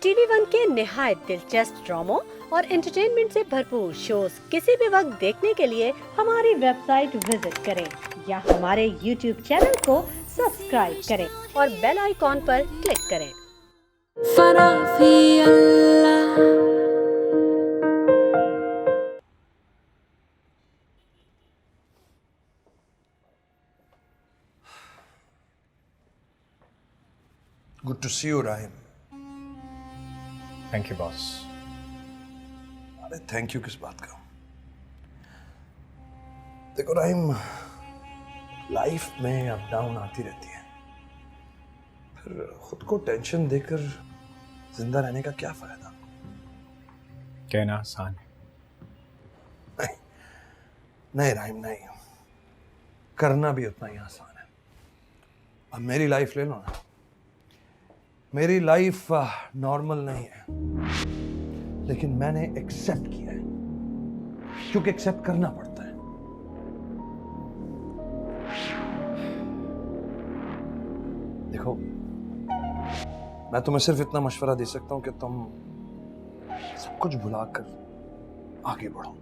TV one के निहायत दिलचस्प ड्रामों और एंटरटेनमेंट से भरपूर शोज किसी भी वक्त देखने के लिए हमारी वेबसाइट विजिट करें या हमारे यूट्यूब चैनल को सब्सक्राइब करें और बेल आइकॉन पर क्लिक करें। Good to see you, Rahim. Thank you boss. अरे थैंक यू किस बात का? देखो राहिम, लाइफ में अप डाउन आती रहती है, फिर खुद को टेंशन देकर जिंदा रहने का क्या फायदा? कहना आसान है। नहीं नहीं राहिम, नहीं, करना भी उतना ही आसान है। अब मेरी लाइफ ले लो ना, मेरी लाइफ नॉर्मल नहीं है, लेकिन मैंने एक्सेप्ट किया है, क्योंकि एक्सेप्ट करना पड़ता है। देखो, मैं तुम्हें सिर्फ इतना मशवरा दे सकता हूं कि तुम सब कुछ भुलाकर आगे बढ़ो,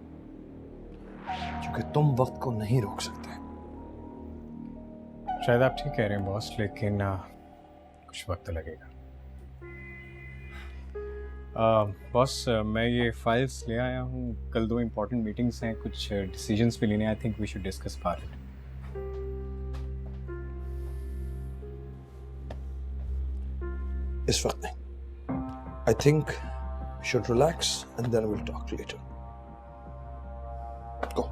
क्योंकि तुम वक्त को नहीं रोक सकते। शायद आप ठीक कह रहे हैं बॉस, लेकिन कुछ वक्त लगेगा। बॉस, मैं ये फाइल्स ले आया हूँ। कल 2 इम्पोर्टेंट मीटिंग्स हैं, कुछ डिसीजंस भी लेने। I think we should discuss about it. इस वक्त नहीं। I think we should relax and then will talk later. Go.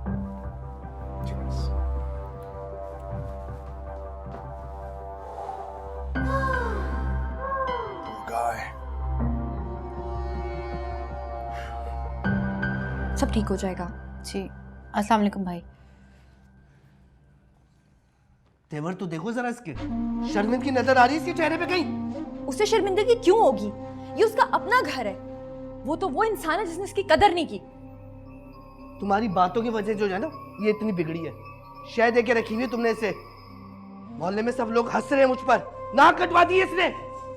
सब ठीक हो जाएगा। जी, अस्सलाम वालेकुम भाई। तेवर तो देखो जरा इसके, शर्मिंदगी नजर आ रही है इसके चेहरे पे कहीं? उसे शर्मिंदगी क्यों होगी? ये उसका अपना घर है। वो तो वो इंसान है जिसने इसकी कदर नहीं की। तुम्हारी बातों की वजह जो है ना, ये इतनी बिगड़ी है। शह दे के रखी हुई है तुमने इसे। मोहल्ले में सब लोग हंस रहे हैं मुझ पर, नाक कटवा दी है इसने।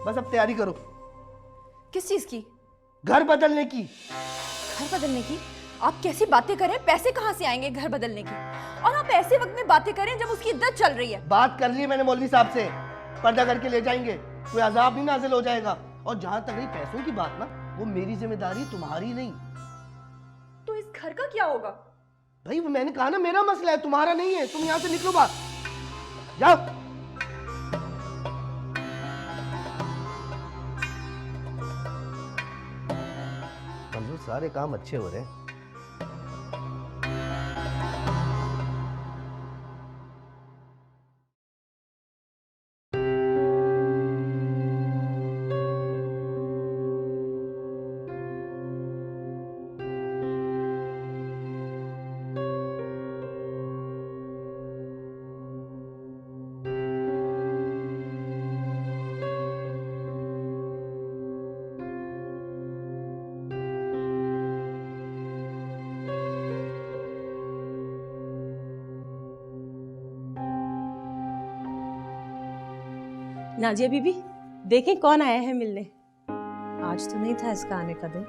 बस अब तैयारी करो। किस चीज की? घर बदलने की। घर बदलने की? आप कैसी बातें करें? पैसे कहाँ से आएंगे घर बदलने की? और आप ऐसे वक्त में बातें करें जब उसकी इद्दत चल रही है। बात कर ली मैंने मौलवी साहब से, पर्दा करके ले जाएंगे, कोई अजाब नहीं नाजिल हो जाएगा। और जहां तक रही पैसों की बात ना, वो मेरी जिम्मेदारी, तुम्हारी नहीं। तो इस घर का क्या होगा? भाई मैंने कहा ना, मेरा मसला है, तुम्हारा नहीं है। तुम यहाँ से निकलो, बात जाओ। मंजूर, सारे काम अच्छे हो रहे हैं। नाजिया बीबी, देखें कौन आया है मिलने। आज तो नहीं था इसका आने का दिन।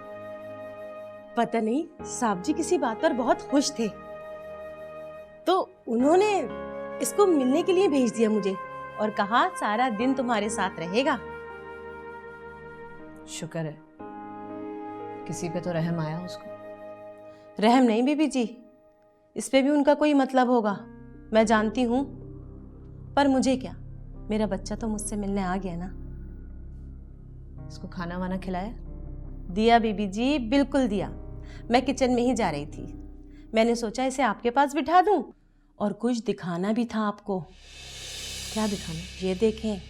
पता नहीं, साहब जी किसी बात पर बहुत खुश थे, तो उन्होंने इसको मिलने के लिए भेज दिया मुझे और कहा सारा दिन तुम्हारे साथ रहेगा। शुक्र है, किसी पे तो रहम आया उसको। रहम नहीं बीबी जी, इस पे भी उनका कोई मतलब होगा, मैं जानती हूँ। पर मुझे क्या, मेरा बच्चा तो मुझसे मिलने आ गया ना। इसको खाना वाना खिलाया? दिया बीबी जी, बिल्कुल दिया। मैं किचन में ही जा रही थी, मैंने सोचा इसे आपके पास बिठा दूं और कुछ दिखाना भी था आपको। क्या दिखाना? ये देखें,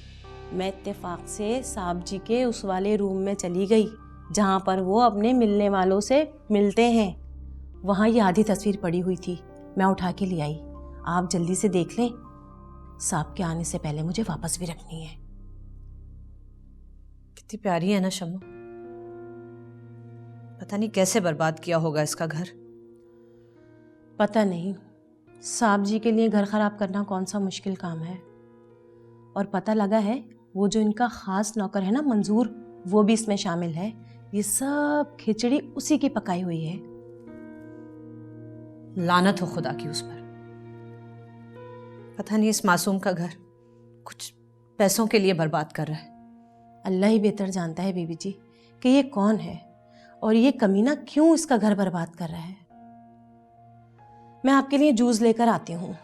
मैं इत्तेफाक से साहब जी के उस वाले रूम में चली गई जहाँ पर वो अपने मिलने वालों से मिलते हैं। वहाँ ये आधी तस्वीर पड़ी हुई थी, मैं उठा के ले आई। आप जल्दी से देख लें, साहब के आने से पहले मुझे वापस भी रखनी है। कितनी प्यारी है ना शम्मू। पता नहीं कैसे बर्बाद किया होगा इसका घर। पता नहीं, साहब जी के लिए घर खराब करना कौन सा मुश्किल काम है। और पता लगा है वो जो इनका खास नौकर है ना मंजूर, वो भी इसमें शामिल है। ये सब खिचड़ी उसी की पकाई हुई है। लानत हो खुदा की उस पर। पता नहीं इस मासूम का घर कुछ पैसों के लिए बर्बाद कर रहा है। अल्लाह ही बेहतर जानता है बीबी जी कि ये कौन है और ये कमीना क्यों इसका घर बर्बाद कर रहा है। मैं आपके लिए जूस लेकर आती हूँ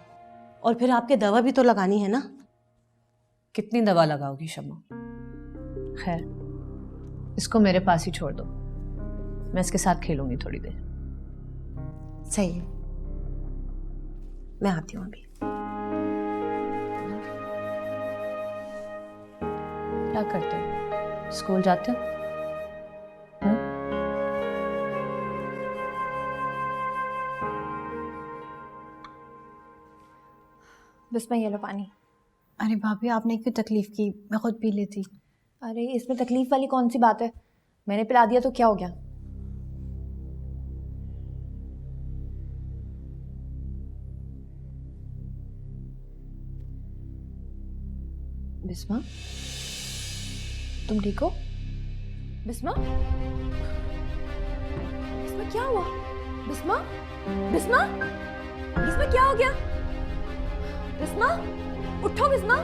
और फिर आपके दवा भी तो लगानी है ना। कितनी दवा लगाओगी शम्मा? खैर, इसको मेरे पास ही छोड़ दो, मैं इसके साथ खेलूंगी थोड़ी देर। सही है, मैं आती हूँ अभी। क्या करते हो? स्कूल जाते हो? बिस्मा ये लो पानी। अरे भाभी आपने क्यों तकलीफ की, मैं खुद पी लेती। अरे इसमें तकलीफ वाली कौन सी बात है, मैंने पिला दिया तो क्या हो गया। बिस्मा, तुम ठीक हो? बिस्मा, बिस्मा क्या हुआ? बिस्मा, बिस्मा, बिस्मा क्या हो गया? बिस्मा, उठो बिस्मा।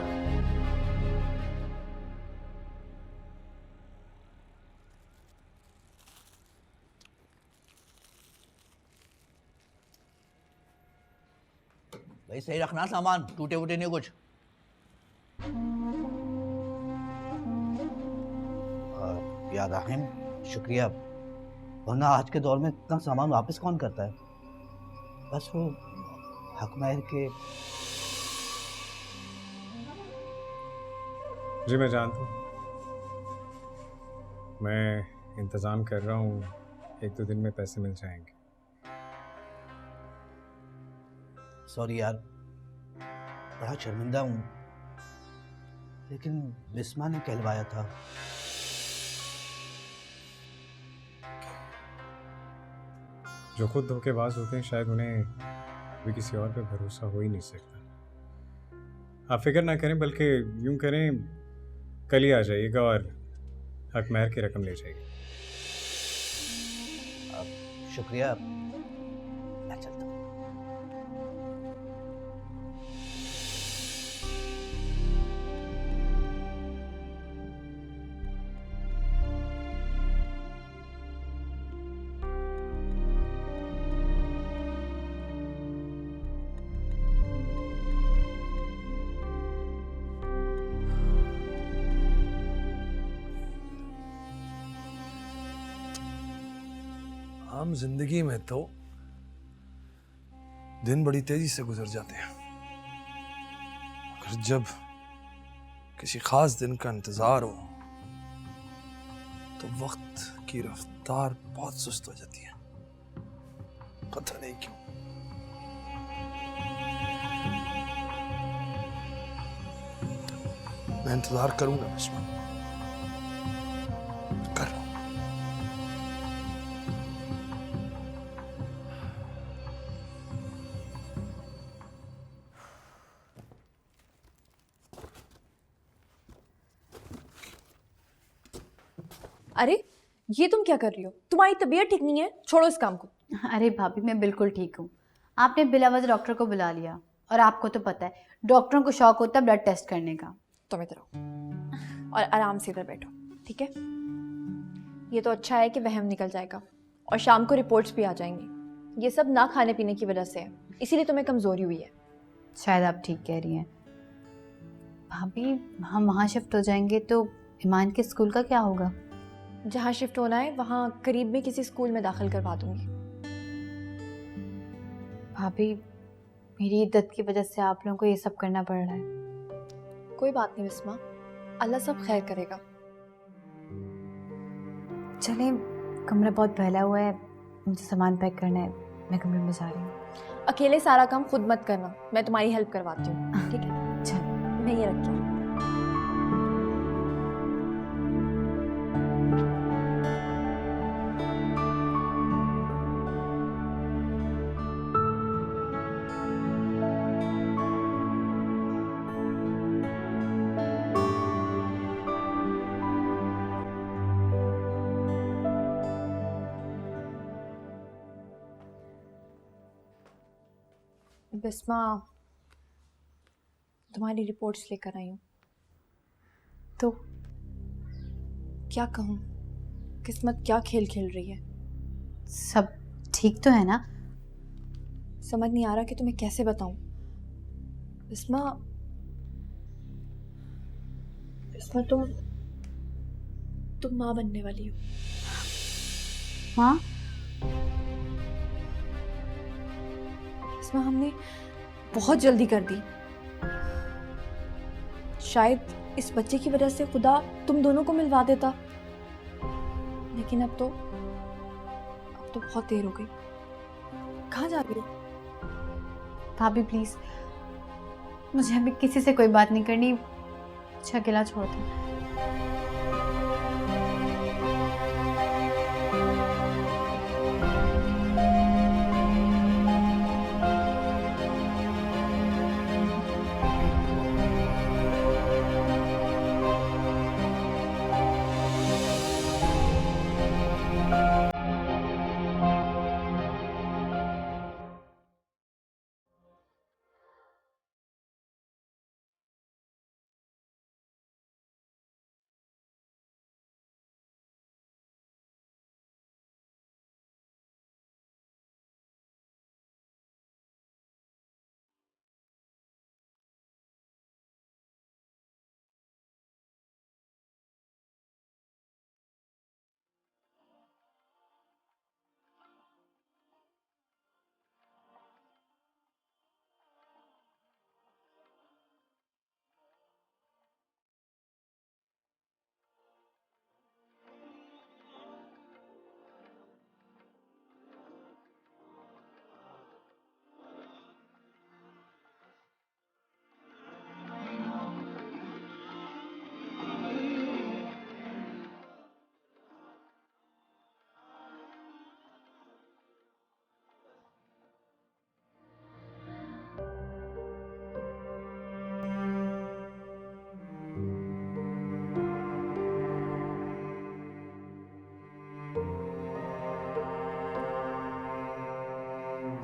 भाई सही रखना सामान, टूटे वूटे नहीं कुछ। यार राहिम, शुक्रिया, वरना आज के दौर में इतना सामान वापस कौन करता है। बस वो हक महर के। जी मैं जानता हूँ, मैं इंतज़ाम कर रहा हूँ, 1-2 दिन में पैसे मिल जाएंगे। सॉरी यार, बड़ा शर्मिंदा हूँ, लेकिन बिस्मा ने कहलवाया था। जो खुद धोखेबाज होते हैं शायद उन्हें भी किसी और पे भरोसा हो ही नहीं सकता। आप फिक्र ना करें, बल्कि यूं करें कल ही आ जाइएगा और हक महर की रकम ले जाइएगा। शुक्रिया, मैं चलता हूँ। आम जिंदगी में तो दिन बड़ी तेजी से गुजर जाते हैं, मगर जब किसी खास दिन का इंतजार हो तो वक्त की रफ्तार बहुत सुस्त हो जाती है। पता नहीं क्यों। मैं इंतजार करूंगा बिस्मा, कर रहा हूं। अरे ये तुम क्या कर रही हो? तुम्हारी तबीयत ठीक नहीं है, छोड़ो इस काम को। अरे भाभी मैं बिल्कुल ठीक हूँ। आपने बिला वजह डॉक्टर को बुला लिया, और आपको तो पता है डॉक्टरों को शौक होता है ब्लड टेस्ट करने का। तुम इधर आओ और आराम से इधर बैठो, ठीक है? ये तो अच्छा है कि वहम निकल जाएगा और शाम को रिपोर्ट्स भी आ जाएंगी। ये सब ना खाने पीने की वजह से है, इसीलिए तुम्हें कमजोरी हुई है। शायद आप ठीक कह रही हैं भाभी। हम वहाँ शिफ्ट हो जाएंगे तो ईमान के स्कूल का क्या होगा? जहाँ शिफ्ट होना है वहाँ करीब में किसी स्कूल में दाखिल करवा दूंगी। भाभी मेरी इद्दत की वजह से आप लोगों को ये सब करना पड़ रहा है। कोई बात नहीं बिस्मा, अल्लाह सब खैर करेगा। चले, कमरा बहुत फैला हुआ है, मुझे सामान पैक करना है, मैं कमरे में जा रही हूँ। अकेले सारा काम खुद मत करना, मैं तुम्हारी हेल्प करवाती हूँ, ठीक है? चल। मैं ये रखती हूँ। बिस्मा, तुम्हारी रिपोर्ट्स लेकर आई हूँ। तो क्या कहूँ, किस्मत क्या खेल खेल रही है। सब ठीक तो है ना? समझ नहीं आ रहा कि तुम्हें कैसे बताऊँ। बिस्मा, बिस्मा तुम माँ बनने वाली हो। हाँ, बिस्मा, हमने बहुत जल्दी कर दी। शायद इस बच्चे की वजह से खुदा तुम दोनों को मिलवा देता, लेकिन अब तो बहुत देर हो गई। कहाँ जा रही हो? भाभी प्लीज, मुझे अभी किसी से कोई बात नहीं करनी, मुझे अकेला छोड़ दो।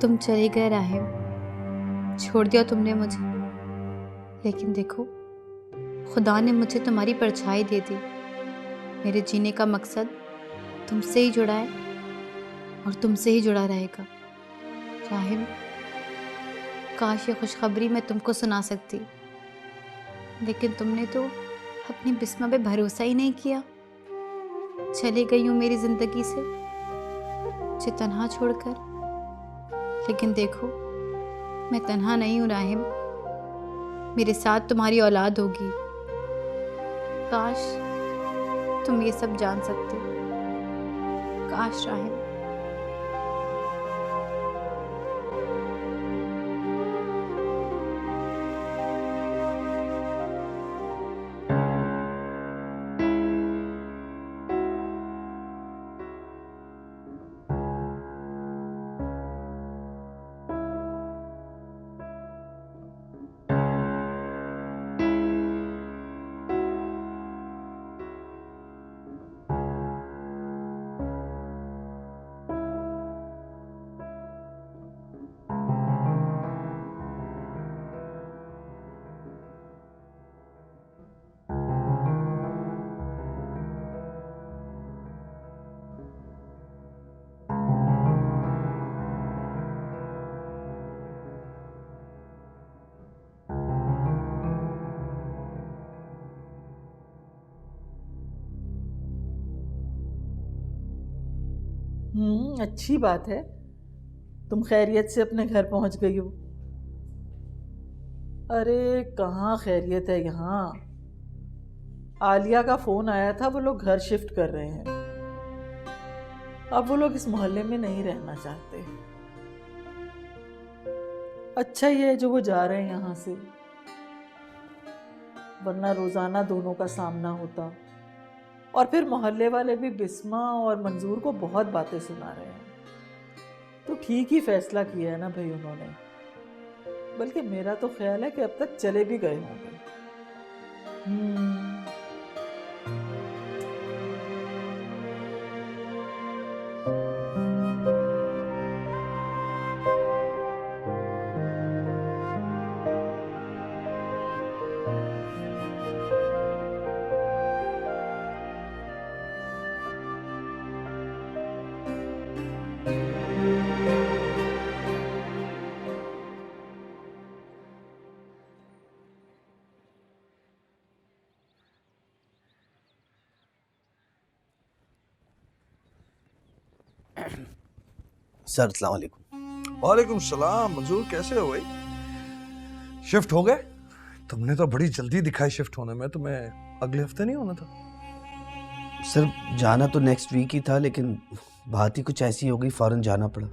तुम चले गए राहिम, छोड़ दिया तुमने मुझे, लेकिन देखो खुदा ने मुझे तुम्हारी परछाई दे दी। मेरे जीने का मकसद तुमसे ही जुड़ा है और तुमसे ही जुड़ा रहेगा। राहिम, काश ये खुशखबरी मैं तुमको सुना सकती, लेकिन तुमने तो अपनी बिस्मा पे भरोसा ही नहीं किया। चली गई हूँ मेरी ज़िंदगी से मुझे तन्हा छोड़कर, लेकिन देखो मैं तन्हा नहीं हूँ राहिम, मेरे साथ तुम्हारी औलाद होगी। काश तुम ये सब जान सकते, काश राहिम। अच्छी बात है, तुम खैरियत से अपने घर पहुंच गई हो। अरे कहाँ खैरियत है यहाँ। आलिया का फोन आया था, वो लोग घर शिफ्ट कर रहे हैं। अब वो लोग इस मोहल्ले में नहीं रहना चाहते। अच्छा ही है जो वो जा रहे हैं यहाँ से, वरना रोजाना दोनों का सामना होता। और फिर मोहल्ले वाले भी बिस्मा और मंजूर को बहुत बातें सुना रहे हैं। तो ठीक ही फैसला किया है ना भाई उन्होंने। बल्कि मेरा तो ख्याल है कि अब तक चले भी गए होंगे। सर अस्सलाम वालेकुम। वालेकुम सलाम। मंजूर कैसे हो भाई? शिफ्ट हो गए? तुमने तो बड़ी जल्दी दिखाई शिफ्ट होने में, तुम्हें अगले हफ्ते नहीं होना था? सर जाना तो नेक्स्ट वीक ही था, लेकिन बात ही कुछ ऐसी हो गई, फौरन जाना पड़ा।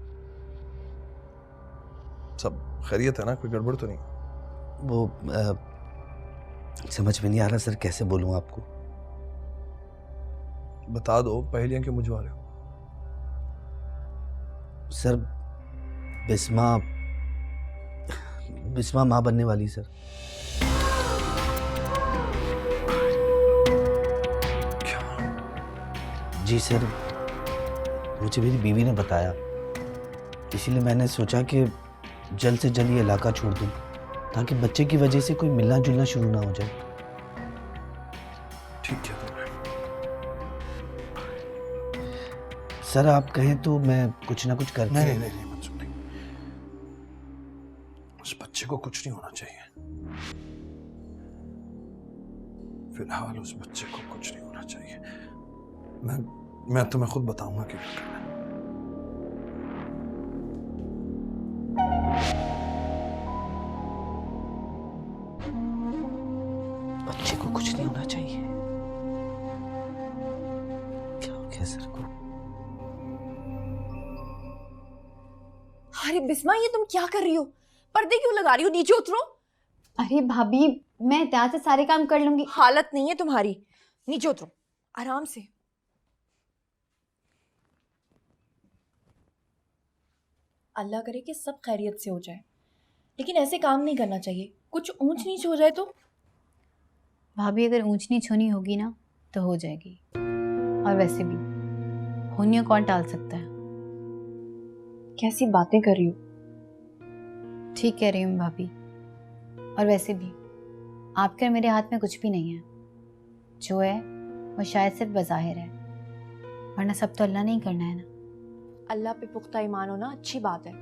सब खैरियत है ना? कोई गड़बड़ तो नहीं? वो समझ में नहीं आ रहा सर, कैसे बोलूँ आपको। बता दो, पहेलियां क्यों बुझवा रहे हो? सर बिस्मा माँ बनने वाली सर। जी सर, मुझे मेरी बीवी ने बताया, इसीलिए मैंने सोचा कि जल्द से जल्द ये इलाका छोड़ दूं, ताकि बच्चे की वजह से कोई मिलना जुलना शुरू ना हो जाए। ठीक है तुम्हें। सर आप कहें तो मैं कुछ ना कुछ करके। नहीं मंजूर नहीं। उस बच्चे को कुछ नहीं होना चाहिए। फिलहाल उस बच्चे को कुछ नहीं होना चाहिए। मैं तुम्हें खुद बताऊंगा कि क्या करना है। बच्चे को कुछ नहीं होना चाहिए। क्या हो गया सर को? अरे बिस्मा, ये तुम क्या कर रही हो? पर्दे क्यों लगा रही हो? नीचे उतरो। अरे भाभी, मैं एहतियात से सारे काम कर लूंगी। हालत नहीं है तुम्हारी, नीचे उतरो आराम से। अल्लाह करे कि सब खैरियत से हो जाए, लेकिन ऐसे काम नहीं करना चाहिए। कुछ ऊंच नीच हो जाए तो। भाभी, अगर ऊंच नीच होनी होगी ना तो हो जाएगी, और वैसे भी होनी कौन टाल सकता है। कैसी बातें कर रही हो? ठीक कह रही हूँ भाभी, और वैसे भी आपके और मेरे हाथ में कुछ भी नहीं है। जो है वो शायद सिर्फ बज़ाहिर है, वरना सब तो अल्लाह ने ही करना है ना। अल्लाह पे पुख्ता ईमान होना अच्छी बात है,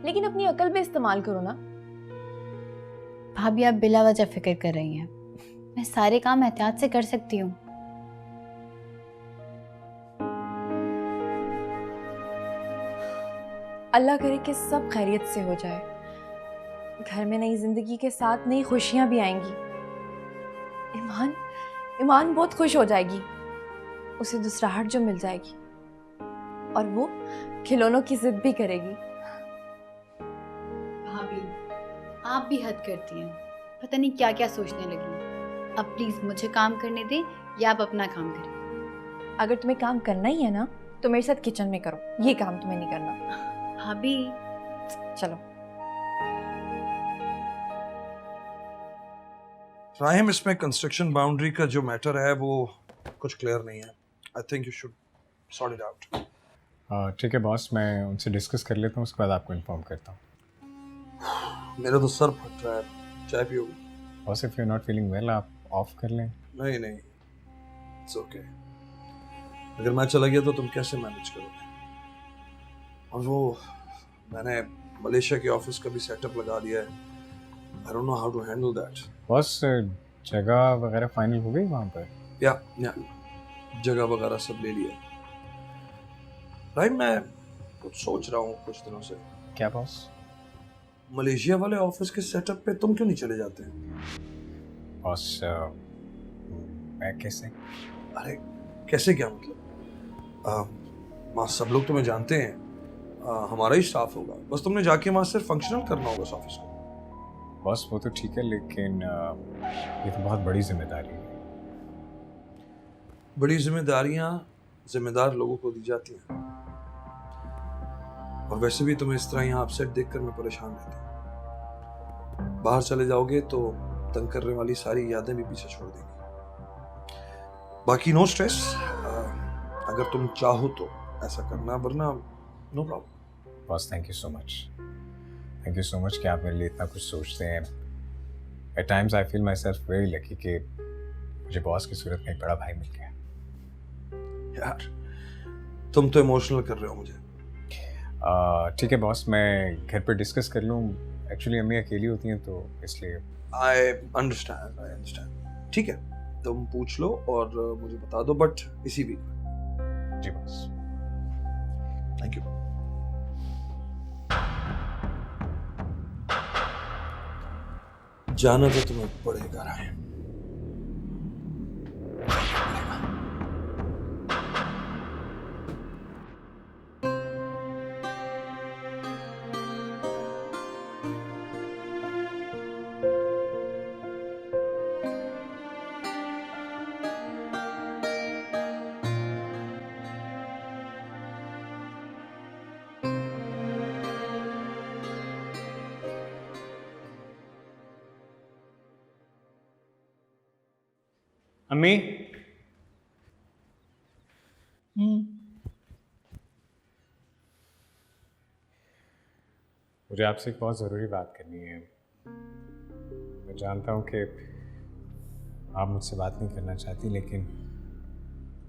लेकिन अपनी अकल पे इस्तेमाल करो ना। भाभी, आप बिला वजह फिक्र कर रही हैं। मैं सारे काम एहतियात से कर सकती हूँ। अल्लाह करे कि सब खैरियत से हो जाए। घर में नई जिंदगी के साथ नई खुशियां भी आएंगी। ईमान बहुत खुश हो जाएगी, उसे दूसराहट जो मिल जाएगी, और वो खिलौनों की जिद भी करेगी। भाभी, आप भी हद करती हैं। पता नहीं क्या क्या सोचने लगी। अब प्लीज मुझे काम करने दें, या आप अपना काम करें। अगर तुम्हें काम करना ही है ना तो मेरे साथ किचन में करो, ये काम तुम्हें नहीं करना। भाभी, चलो। राहिम, इसमें कंस्ट्रक्शन बाउंड्री का जो मैटर है वो कुछ क्लियर नहीं है। I think you should sort it out. ठीक है बॉस, मैं उनसे डिस्कस कर लेता हूँ, उसके बाद आपको इन्फॉर्म करता हूँ। मेरा तो सर फट रहा है। चाय पियोगे? Boss, if you not feeling well, आप ऑफ कर लें। नहीं इट्स ओके। अगर मैं चला गया तो तुम कैसे मैनेज करोगे? और वो मैंने मलेशिया के ऑफिस का भी सेटअप लगा दिया है। I don't know how to handle that. Boss, जगह वगैरह फाइनल हो गई वहाँ पर? या जगह वगैरह सब ले लिया। भाई मैं कुछ सोच रहा हूँ कुछ दिनों से। क्या बॉस? मलेशिया वाले ऑफिस के सेटअप पे तुम क्यों नहीं चले जाते? बॉस, मैं कैसे? अरे कैसे क्या मतलब? वहाँ सब लोग तुम्हें जानते हैं, हमारा ही स्टाफ होगा, बस तुमने जाके वहाँ सिर्फ फंक्शनल करना होगा इस ऑफिस को। बॉस वो तो ठीक है, लेकिन ये तो बहुत बड़ी जिम्मेदारी है। बड़ी जिम्मेदारियाँ जिम्मेदार लोगों को दी जाती हैं, और वैसे भी तुम्हें इस तरह यहाँ अपसेट देखकर मैं परेशान रहता हूँ। बाहर चले जाओगे तो तंग करने वाली सारी यादें भी पीछे छोड़ देंगी। बाकी नो स्ट्रेस, अगर तुम चाहो तो ऐसा करना, वरना no problem. Boss thank you so much कि आप मेरे लिए इतना कुछ सोचते हैं। At times I feel myself very lucky कि मुझे बॉस की सूरत में एक बड़ा भाई मिल गया। यार तुम तो इमोशनल कर रहे हो मुझे। ठीक है बॉस, मैं घर पर डिस्कस कर लूँ। एक्चुअली अम्मी अकेली होती हैं तो इसलिए। I understand. ठीक है, तुम पूछ लो और मुझे बता दो, बट इसी वीक। जी बॉस। Thank you. जाना तो तुम्हें पड़ेगा राय। अम्मी, मुझे आपसे एक बहुत ज़रूरी बात करनी है। मैं जानता हूँ कि आप मुझसे बात नहीं करना चाहती, लेकिन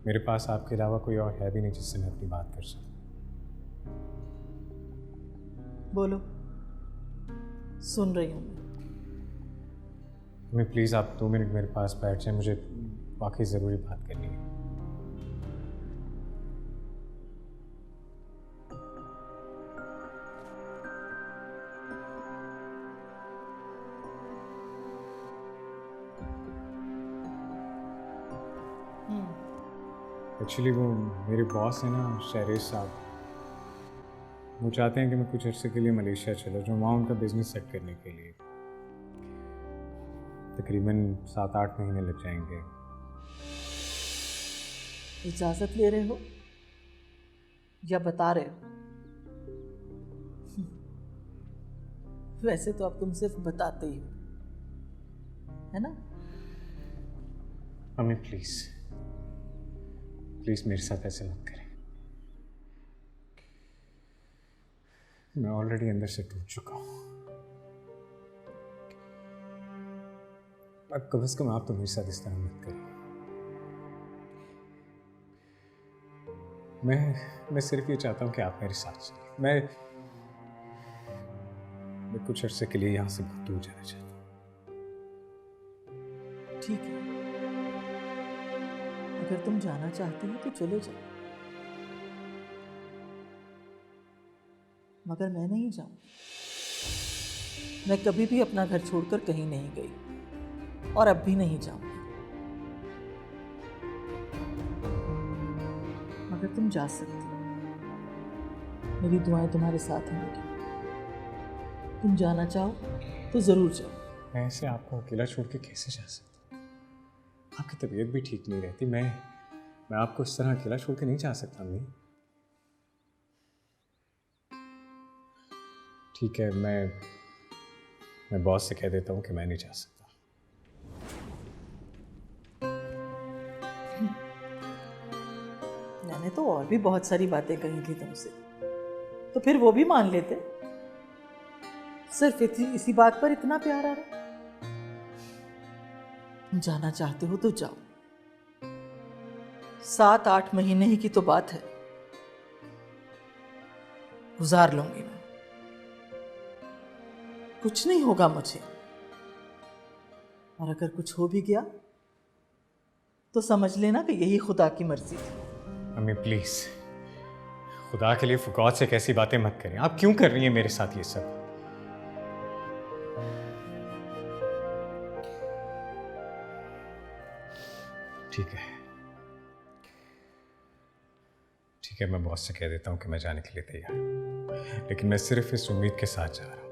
मेरे पास आपके अलावा कोई और है भी नहीं जिससे मैं अपनी बात कर सकूँ। बोलो, सुन रही हूँ मैं। अम्मी प्लीज़ आप 2 मिनट मेरे पास बैठ जाएं, मुझे वाकई ज़रूरी बात करनी है। एक्चुअली वो मेरे बॉस है ना, शहरेज साहब, वो चाहते हैं कि मैं कुछ अर्से के लिए मलेशिया चला जाऊँ, वहाँ उनका बिजनेस सेट करने के लिए। तकरीबन 7-8 महीने लग जाएंगे। इजाजत ले रहे हो या बता रहे हो? वैसे तो अब तुम सिर्फ बताते ही हो, है ना? मम्मी प्लीज प्लीज मेरे साथ ऐसे मत करें। मैं ऑलरेडी अंदर से टूट चुका हूं। अब कम से कम आप तो मेरे साथ इस तरह मत करें। मैं सिर्फ ये चाहता हूं कि आप मेरे साथ चलें। मैं कुछ अर्से के लिए यहां से बहुत दूर जाना चाहता हूं। ठीक है, अगर तुम जाना चाहते हो तो चले जाओ, मगर मैं नहीं जाऊंगी। मैं कभी भी अपना घर छोड़कर कहीं नहीं गई और अब भी नहीं जाऊंगी। मगर तुम जा सकती हो, मेरी दुआएं तुम्हारे साथ होंगी। तुम जाना चाहो तो जरूर जाओ। मैं ऐसे आपको अकेला छोड़ के कैसे जा सकता हूँ? आपकी तबीयत भी ठीक नहीं रहती। मैं आपको इस तरह अकेला छोड़ के नहीं जा सकता। ठीक है, मैं बॉस से कह देता हूँ कि मैं नहीं जा सकता। मैंने तो और भी बहुत सारी बातें कही थी तुमसे, तो फिर वो भी मान लेते। सिर्फ इसी बात पर इतना प्यार आ रहा। तुम जाना चाहते हो तो जाओ। 7-8 महीने ही की तो बात है, गुजार लूंगी मैं। कुछ नहीं होगा मुझे, और अगर कुछ हो भी गया तो समझ लेना कि यही खुदा की मर्जी थी। अम्मी प्लीज, खुदा के लिए फुकौत से कैसी बातें मत करें। आप क्यों कर रही हैं मेरे साथ ये सब? ठीक है, मैं बॉस से कह देता हूँ कि मैं जाने के लिए तैयार हूँ, लेकिन मैं सिर्फ इस उम्मीद के साथ जा रहा हूँ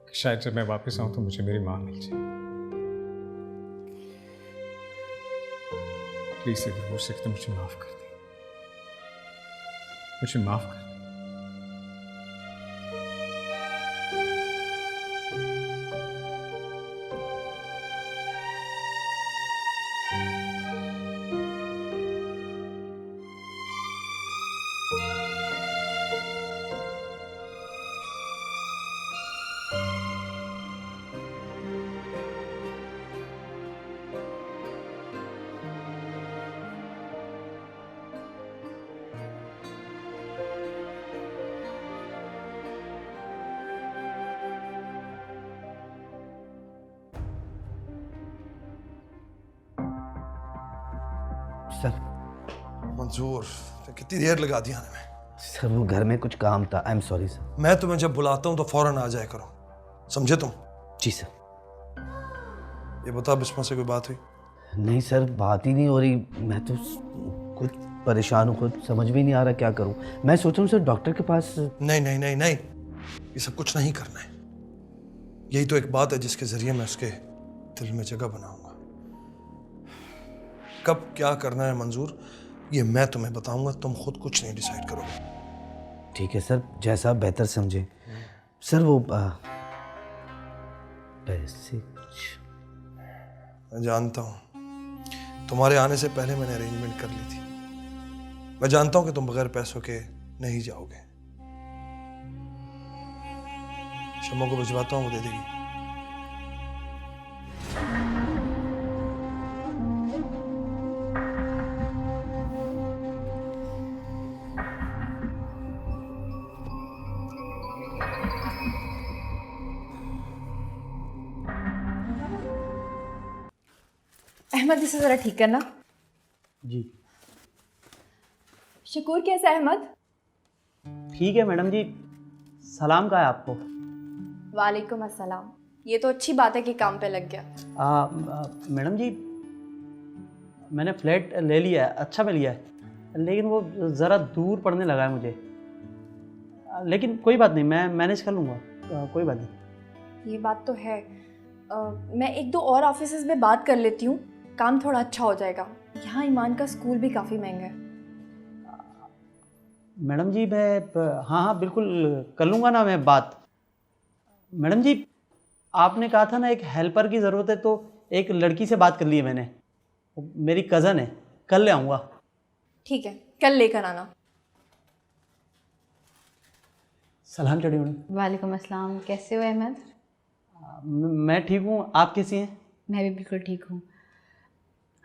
कि शायद जब मैं वापस आऊँ तो मुझे मेरी माँ मिल जाए। प्लीज अगर हो सके तो मुझे माफ कर दें, मुझे माफ कर दें। मंजूर, तो कितनी देर लगा दी आने में? सर वो घर में कुछ काम था, आई एम सॉरी सर। मैं तुम्हें जब बुलाता हूँ तो फौरन आ जाया करो, समझे तुम? जी सर। ये बता, बिस्मा से कोई बात हुई? नहीं सर, बात ही नहीं हो रही। मैं तो कुछ परेशान हूँ, खुद समझ भी नहीं आ रहा क्या करूँ। मैं सोच रहा हूँ सर डॉक्टर के पास। नहीं नहीं नहीं नहीं, ये सब कुछ नहीं करना है। यही तो एक बात है जिसके जरिए मैं उसके दिल में जगह बनाऊंगा। कब क्या करना है मंजूर, ये मैं तुम्हें बताऊंगा, तुम खुद कुछ नहीं डिसाइड करोगे। ठीक है सर, जैसा आप बेहतर समझे। सर वो पैसे कुछ। मैं जानता हूँ, तुम्हारे आने से पहले मैंने अरेंजमेंट कर ली थी। मैं जानता हूँ कि तुम बगैर पैसों के नहीं जाओगे। शम्मा को भिजवाता हूँ, वो दे देगी। अहमद इसे ज़रा ठीक करना। जी शकूर कैसा है अहमद? ठीक है मैडम जी। सलाम कहा है आपको? वालेकुम अस्सलाम। ये तो अच्छी बात है कि काम पे लग गया। मैडम जी, मैंने फ्लैट ले लिया है, अच्छा में लिया है, लेकिन वो ज़रा दूर पड़ने लगा है मुझे। लेकिन कोई बात नहीं, मैं मैनेज कर लूँगा, कोई बात नहीं। ये बात तो है। मैं एक दो और ऑफिसेज में बात कर लेती हूँ, काम थोड़ा अच्छा हो जाएगा। यहाँ ईमान का स्कूल भी काफ़ी महंगा है। मैडम जी मैं हाँ बिल्कुल कर लूँगा ना मैं बात। मैडम जी आपने कहा था ना एक हेल्पर की ज़रूरत है, तो एक लड़की से बात कर ली है मैंने, मेरी कज़न है, कल ले आऊँगा। ठीक है, कल लेकर आना। सलाम चढ़ी मैडम। वालेकुम अस्सलाम। कैसे हो अहमद? मैं ठीक हूँ, आप कैसी हैं? मैं भी बिल्कुल ठीक हूँ।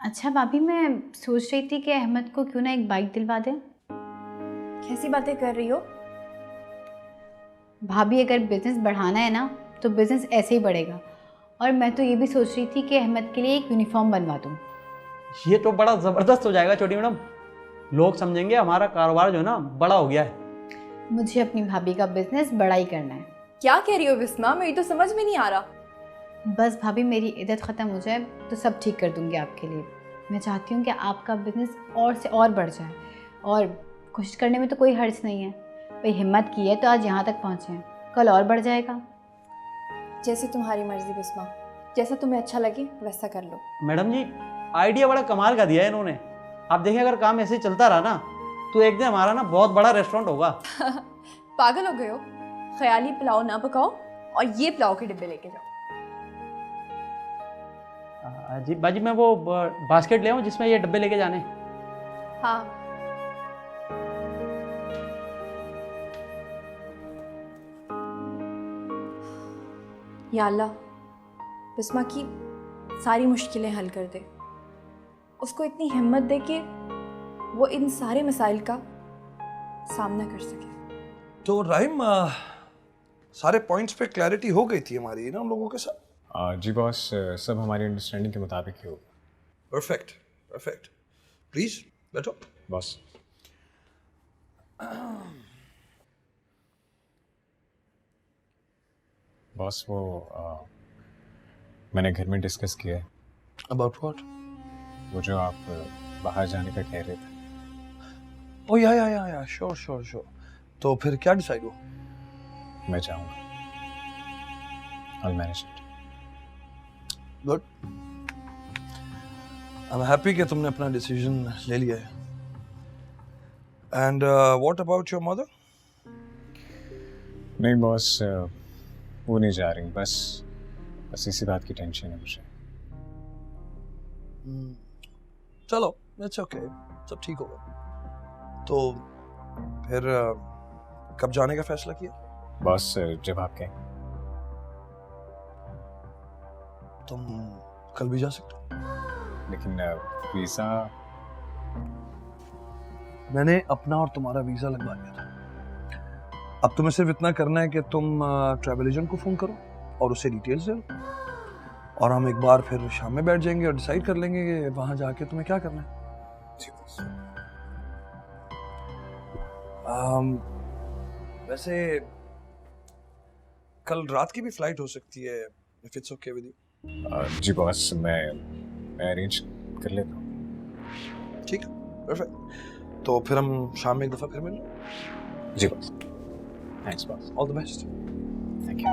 अच्छा भाभी, मैं सोच रही थी कि अहमद को क्यों ना एक बाइक दिलवा दें। कैसी बातें कर रही हो? भाभी अगर बिज़नेस बढ़ाना है ना तो बिज़नेस ऐसे ही बढ़ेगा। और मैं तो ये भी सोच रही थी कि अहमद के लिए एक यूनिफॉर्म बनवा दूँ। ये तो बड़ा ज़बरदस्त हो जाएगा छोटी मैडम। लोग समझेंगे हमारा कारोबार जो है ना बड़ा हो गया है। मुझे अपनी भाभी का बिज़नेस बड़ा ही करना है। क्या कह रही हो बिस्मा? मेरी तो समझ में नहीं आ रहा। बस भाभी मेरी इद्दत ख़त्म हो जाए तो सब ठीक कर दूँगी आपके लिए। मैं चाहती हूँ कि आपका बिज़नेस और से और बढ़ जाए, और कोशिश करने में तो कोई हर्ज नहीं है। भाई हिम्मत की है तो आज यहाँ तक पहुँचे हैं, कल और बढ़ जाएगा। जैसी तुम्हारी मर्जी बिस्मा, जैसा तुम्हें अच्छा लगे वैसा कर लो। मैडम जी आइडिया बड़ा कमाल का दिया है इन्होंने। आप देखिए अगर काम ऐसे चलता रहा ना तो एक दिन हमारा ना बहुत बड़ा रेस्टोरेंट होगा। पागल हो गए हो? ख्याली पुलाव ना पकाओ और ये पुलाव के डिब्बे लेके जाओ। जी बाजी मैं वो बास्केट ले आऊँ जिसमें ये डब्बे लेके जाने। हाँ। या अल्लाह, बिस्मा की सारी मुश्किलें हल कर दे। उसको इतनी हिम्मत दे कि वो इन सारे मसाइल का सामना कर सके। तो राइम, सारे पॉइंट्स पे क्लैरिटी हो गई थी हमारी ना उन लोगों के साथ? जी बॉस, सब हमारी अंडरस्टैंडिंग के मुताबिक ही होगा। Perfect perfect. प्लीज बैठो। बॉस बॉस वो मैंने घर में डिस्कस किया है। About what? वो जो आप बाहर जाने का कह रहे थे। ओ या श्योर श्योर श्योर। तो फिर क्या डिसाइड हुआ? मैं चाहूँगा। I'll manage it. Good. I am happy कि तुमने अपना डिसीजन ले लिया है। And what about your mother? नहीं बॉस, वो नहीं जा रही। बस इसी बात की टेंशन है मुझे। चलो इट्स ओके, सब ठीक होगा। तो फिर कब जाने का फैसला किया? बॉस जब आप कहें। तुम कल भी जा सकते हो। लेकिन वीज़ा मैंने अपना और तुम्हारा वीज़ा लगवा लिया था। अब तुम्हें सिर्फ इतना करना है कि तुम ट्रैवल एजेंट को फ़ोन करो और उससे डिटेल्स दे लो, और हम एक बार फिर शाम में बैठ जाएंगे और डिसाइड कर लेंगे कि वहाँ जाके तुम्हें क्या करना है। वैसे कल रात की भी फ्लाइट हो सकती है, if it's okay with you. जी बॉस, मैं अरेंज कर लेता हूँ। ठीक है, परफेक्ट। तो फिर हम शाम में एक दफ़ा फिर मिल लें। जी boss, thanks boss, all the best. Thank you.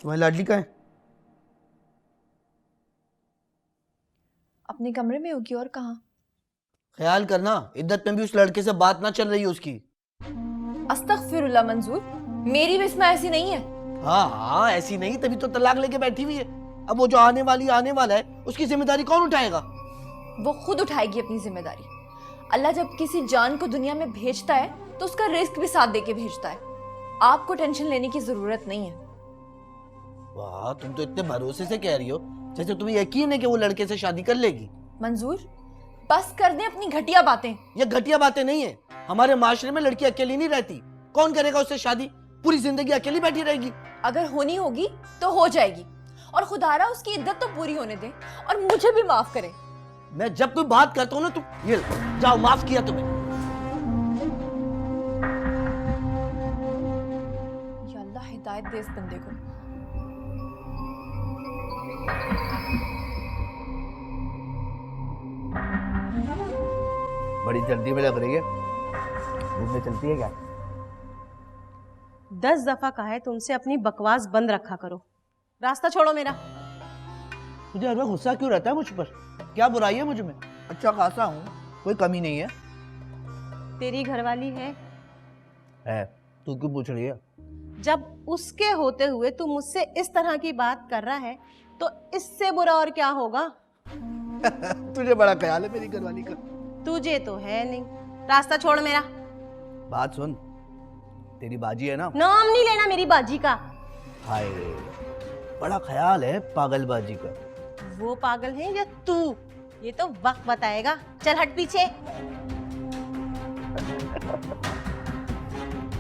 तुम्हारी लाडली कहाँ है? अपने कमरे में होगी, और कहाँ? ख्याल करना इद्दत में भी उस लड़के से बात ना चल रही है उसकी। अस्तगफिरुल्लाह मंजूर, मेरी बिस्मा ऐसी नहीं है। हाँ ऐसी नहीं, तभी तो तलाक लेके बैठी हुई है। अब वो जो आने वाला है, उसकी जिम्मेदारी कौन उठाएगा? वो खुद उठाएगी अपनी जिम्मेदारी। अल्लाह जब किसी जान को दुनिया में भेजता है तो उसका रिस्क भी साथ देके भेजता है। आपको टेंशन लेने की जरूरत नहीं है। वाह, तुम तो इतने भरोसे से कह रही हो जैसे तुम्हें यकीन है कि वो लड़के से शादी कर लेगी। मंजूर, बस कर दे अपनी घटिया बातें। ये घटिया बातें नहीं है। हमारे माशरे में लड़की अकेली नहीं रहती। कौन करेगा उससे शादी? पूरी जिंदगी अकेली बैठी रहेगी। अगर होनी होगी तो हो जाएगी, और खुदारा उसकी इद्दत तो पूरी होने दे और मुझे भी माफ करे। मैं जब कोई बात करता हूँ ना, तुम ये जाओ, माफ किया तुम्हें। या अल्लाह हिदायत दे इस बंदे को। बड़ी जल्दी में लग रही है, घूमने चलती है क्या? 10 दफा कहा है तुमसे अपनी बकवास बंद रखा करो। रास्ता छोड़ो मेरा। तुझे हर वक्त गुस्सा क्यों रहता है मुझ पर? क्या बुराई है मुझ में? अच्छा खासा हूँ, कोई कमी नहीं है। तेरी घरवाली है? तू क्यों पूछ रही है? जब उसके होते हुए तू मुझसे इस तरह की बात कर रहा है तो इससे बुरा और क्या होगा? तुझे बड़ा ख्याल है मेरी घरवाली का। तुझे तो है नहीं। रास्ता छोड़ मेरा। बात सुन, तेरी बाजी है ना? नाम नहीं लेना मेरी बाजी का। हाय, बड़ा ख्याल है पागल बाजी का। वो पागल है या तू, ये तो वक्त बताएगा। चल हट पीछे।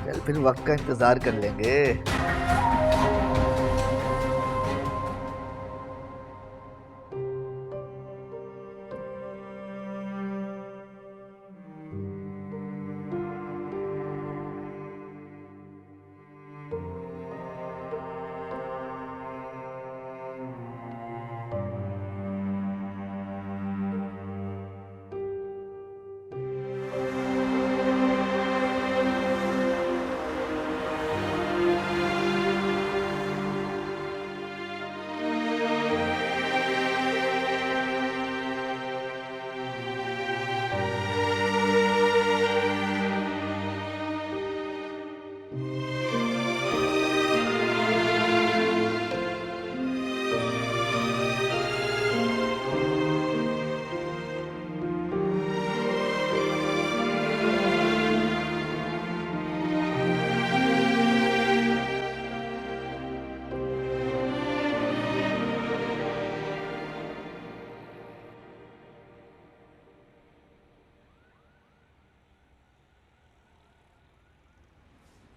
चल फिर वक्त का इंतजार कर लेंगे।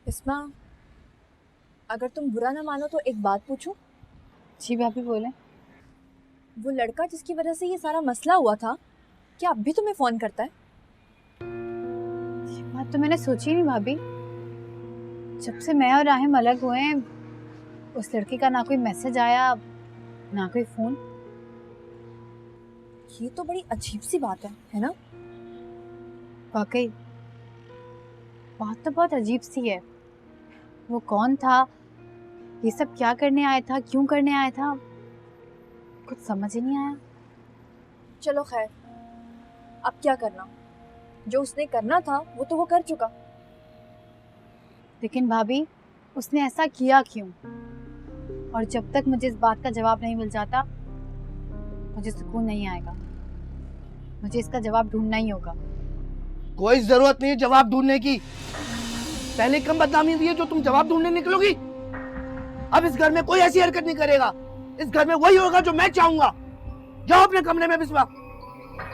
बिस्मा, अगर तुम बुरा ना मानो तो एक बात पूछूं? जी भाभी बोले। वो लड़का जिसकी वजह से ये सारा मसला हुआ था, क्या अब भी तुम्हें फोन करता है? ये बात तो मैंने सोची नहीं भाभी। जब से मैं और राहिम अलग हुए हैं, उस लड़के का ना कोई मैसेज आया ना कोई फोन। ये तो बड़ी अजीब सी बात है ना? वाकई बात तो बहुत अजीब सी है। वो कौन था, ये सब क्या करने आया था, क्यों करने आया था, कुछ समझ ही नहीं आया। चलो खैर, अब क्या करना? जो उसने करना था वो तो वो कर चुका। लेकिन भाभी, उसने ऐसा किया क्यों? और जब तक मुझे इस बात का जवाब नहीं मिल जाता, मुझे सुकून नहीं आएगा। मुझे इसका जवाब ढूंढना ही होगा। कोई जरूरत नहीं है जवाब ढूंढने की। पहले कम बदनामी हुई है जो तुम जवाब ढूंढने निकलोगी। अब इस घर में कोई ऐसी हरकत नहीं करेगा। इस घर में वही होगा जो मैं चाहूंगा। जाओ अपने कमरे में बिस्मा।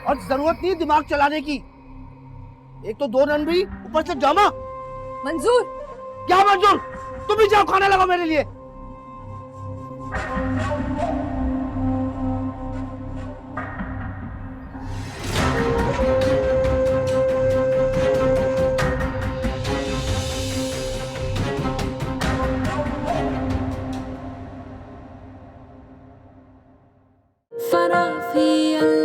और जरूरत नहीं दिमाग चलाने की। एक तो 2 रन भी, ऊपर से ड्रामा। मंजूर, क्या मंजूर? तुम भी जाओ खाना लगाओ मेरे लिए। Far off,